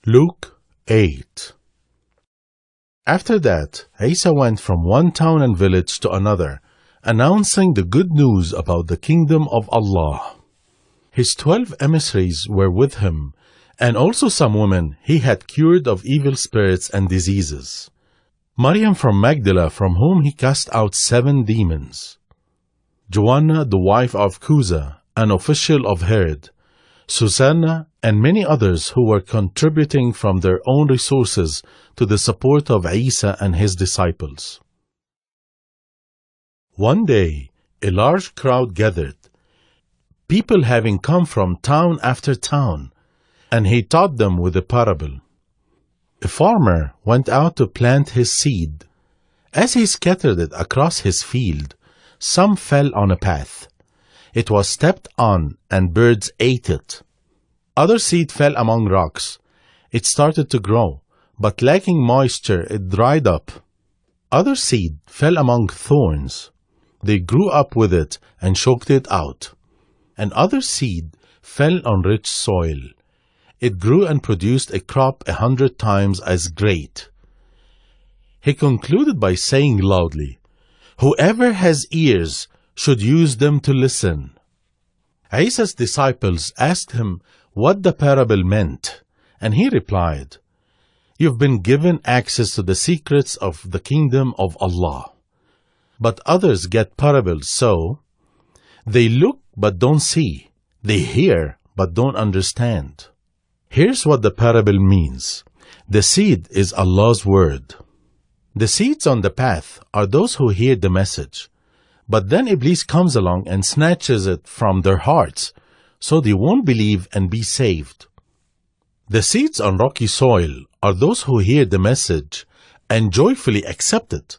Luke 8. After that, Isa went from one town and village to another, announcing the good news about the kingdom of Allah. His 12 emissaries were with him, and also some women he had cured of evil spirits and diseases. Maryam from Magdala, from whom he cast out 7 demons. Joanna, the wife of Cusa, an official of Herod. Susanna, and many others who were contributing from their own resources to the support of Isa and his disciples. One day, a large crowd gathered, people having come from town after town, and he taught them with a parable. A farmer went out to plant his seed. As he scattered it across his field, some fell on a path. It was stepped on, and birds ate it. Other seed fell among rocks. It started to grow, but lacking moisture, it dried up. Other seed fell among thorns. They grew up with it and choked it out. And other seed fell on rich soil. It grew and produced a crop 100 times as great. He concluded by saying loudly, "Whoever has ears should use them to listen." Isa's disciples asked him what the parable meant, and he replied, "You've been given access to the secrets of the kingdom of Allah. But others get parables so, they look but don't see, they hear but don't understand." Here's what the parable means. The seed is Allah's word. The seeds on the path are those who hear the message. But then Iblis comes along and snatches it from their hearts, so they won't believe and be saved. The seeds on rocky soil are those who hear the message and joyfully accept it.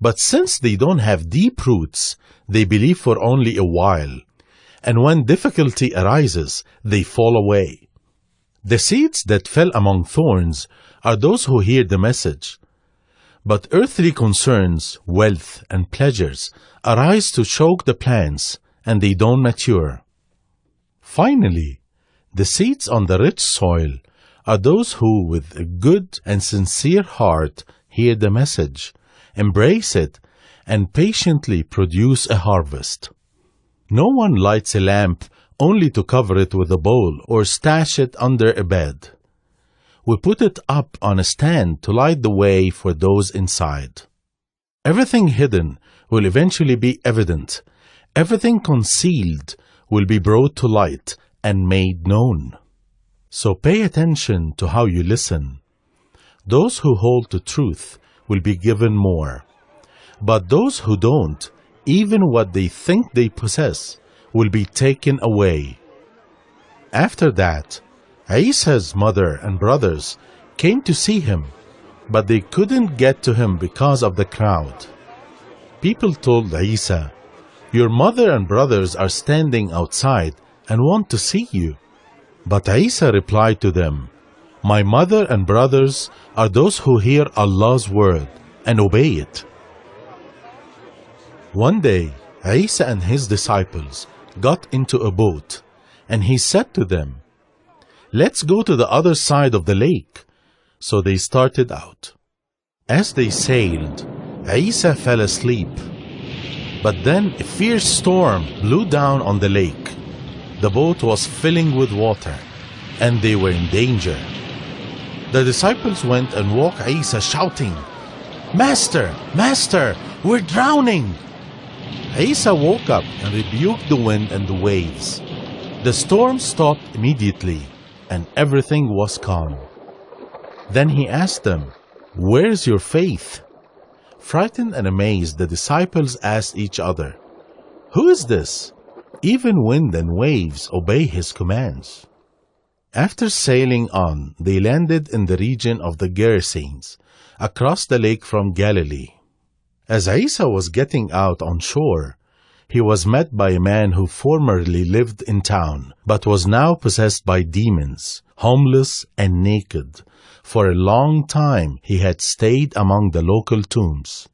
But since they don't have deep roots, they believe for only a while, and when difficulty arises, they fall away. The seeds that fell among thorns are those who hear the message. But earthly concerns, wealth, and pleasures arise to choke the plants, and they don't mature. Finally, the seeds on the rich soil are those who, with a good and sincere heart, hear the message, embrace it, and patiently produce a harvest. No one lights a lamp only to cover it with a bowl or stash it under a bed. We put it up on a stand to light the way for those inside. Everything hidden will eventually be evident. Everything concealed will be brought to light and made known. So pay attention to how you listen. Those who hold to truth will be given more. But those who don't, even what they think they possess, will be taken away. After that, Isa's mother and brothers came to see him, but they couldn't get to him because of the crowd. People told Isa, "Your mother and brothers are standing outside and want to see you." But Isa replied to them, "My mother and brothers are those who hear Allah's word and obey it." One day, Isa and his disciples got into a boat, and he said to them, "Let's go to the other side of the lake." So they started out. As they sailed, Isa fell asleep. But then a fierce storm blew down on the lake. The boat was filling with water, and they were in danger. The disciples went and woke Isa, shouting, "Master, Master, we're drowning!" Isa woke up and rebuked the wind and the waves. The storm stopped immediately, and everything was calm. Then he asked them, "Where's your faith?" Frightened and amazed, the disciples asked each other, "Who is this? Even wind and waves obey his commands." After sailing on, they landed in the region of the Gerasenes, across the lake from Galilee. As Isa was getting out on shore, he was met by a man who formerly lived in town, but was now possessed by demons, homeless and naked. For a long time he had stayed among the local tombs.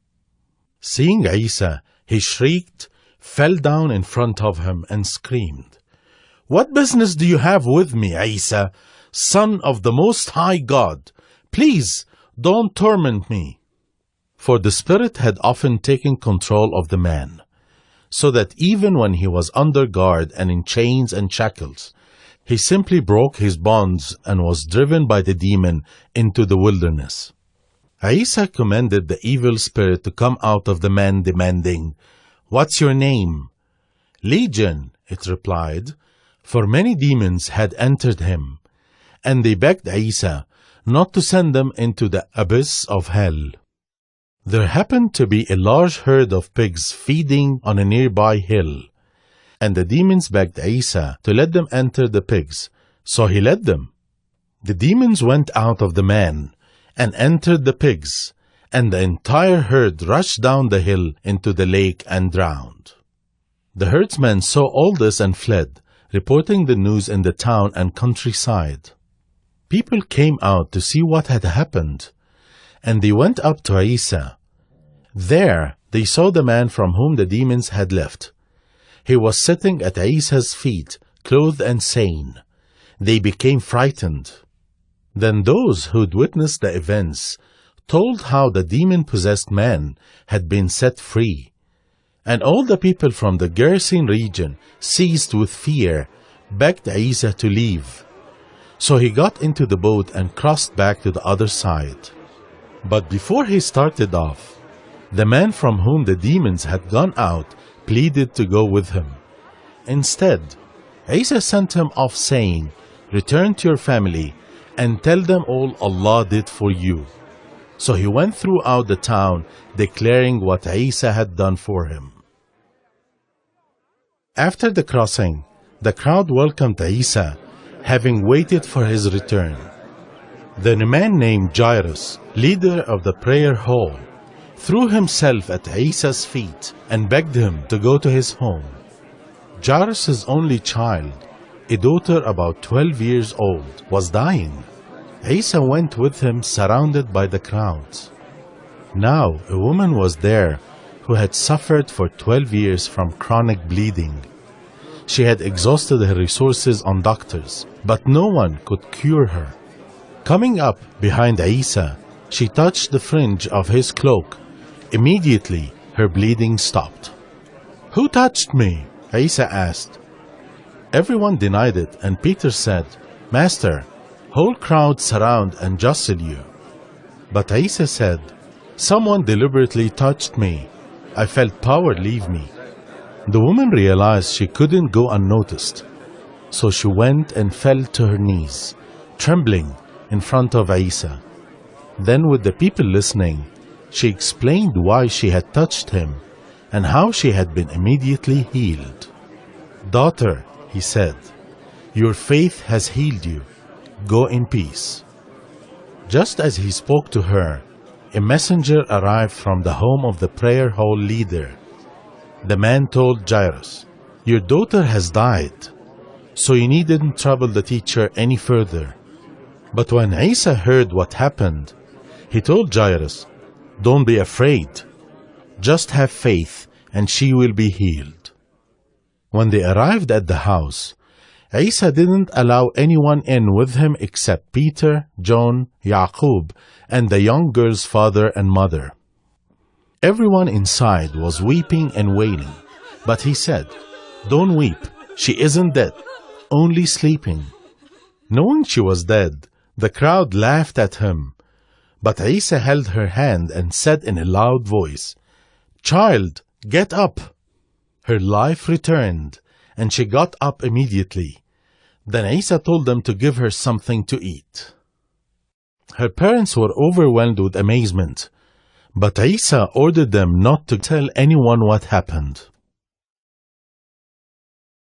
Seeing Isa, he shrieked, fell down in front of him, and screamed, "What business do you have with me, Isa, Son of the Most High God, please don't torment me." For the spirit had often taken control of the man, so that even when he was under guard and in chains and shackles, he simply broke his bonds and was driven by the demon into the wilderness. Isa commanded the evil spirit to come out of the man, demanding, "What's your name?" "Legion," it replied, for many demons had entered him, and they begged Isa not to send them into the abyss of hell. There happened to be a large herd of pigs feeding on a nearby hill, and the demons begged Isa to let them enter the pigs, so he let them. The demons went out of the man and entered the pigs, and the entire herd rushed down the hill into the lake and drowned. The herdsmen saw all this and fled, reporting the news in the town and countryside. People came out to see what had happened, and they went up to Isa. There they saw the man from whom the demons had left. He was sitting at Isa's feet, clothed and sane. They became frightened. Then those who'd witnessed the events told how the demon-possessed man had been set free. And all the people from the Gerasene region, seized with fear, begged Isa to leave. So he got into the boat and crossed back to the other side. But before he started off, the man from whom the demons had gone out pleaded to go with him. Instead, Isa sent him off saying, "Return to your family and tell them all Allah did for you." So he went throughout the town declaring what Isa had done for him. After the crossing, the crowd welcomed Isa, having waited for his return. Then a man named Jairus, leader of the prayer hall, threw himself at Isa's feet and begged him to go to his home. Jairus' only child, a daughter about 12 years old, was dying. Isa went with him, surrounded by the crowds. Now a woman was there who had suffered for 12 years from chronic bleeding. She had exhausted her resources on doctors, but no one could cure her. Coming up behind Isa, she touched the fringe of his cloak. Immediately, her bleeding stopped. "Who touched me?" Isa asked. Everyone denied it, and Peter said, "Master, whole crowds surround and jostle you." But Isa said, "Someone deliberately touched me. I felt power leave me." The woman realized she couldn't go unnoticed, so she went and fell to her knees, trembling in front of Isa. Then, with the people listening, she explained why she had touched him and how she had been immediately healed. "Daughter," he said, "your faith has healed you. Go in peace." Just as he spoke to her, a messenger arrived from the home of the prayer hall leader. The man told Jairus, "Your daughter has died, so you needn't trouble the teacher any further." But when Isa heard what happened, he told Jairus, "Don't be afraid. Just have faith and she will be healed." When they arrived at the house, Isa didn't allow anyone in with him except Peter, John, Yaqub, and the young girl's father and mother. Everyone inside was weeping and wailing, but he said, "Don't weep, she isn't dead, only sleeping." Knowing she was dead, the crowd laughed at him, but Isa held her hand and said in a loud voice, "Child, get up." Her life returned, and she got up immediately. Then Isa told them to give her something to eat. Her parents were overwhelmed with amazement, but Isa ordered them not to tell anyone what happened.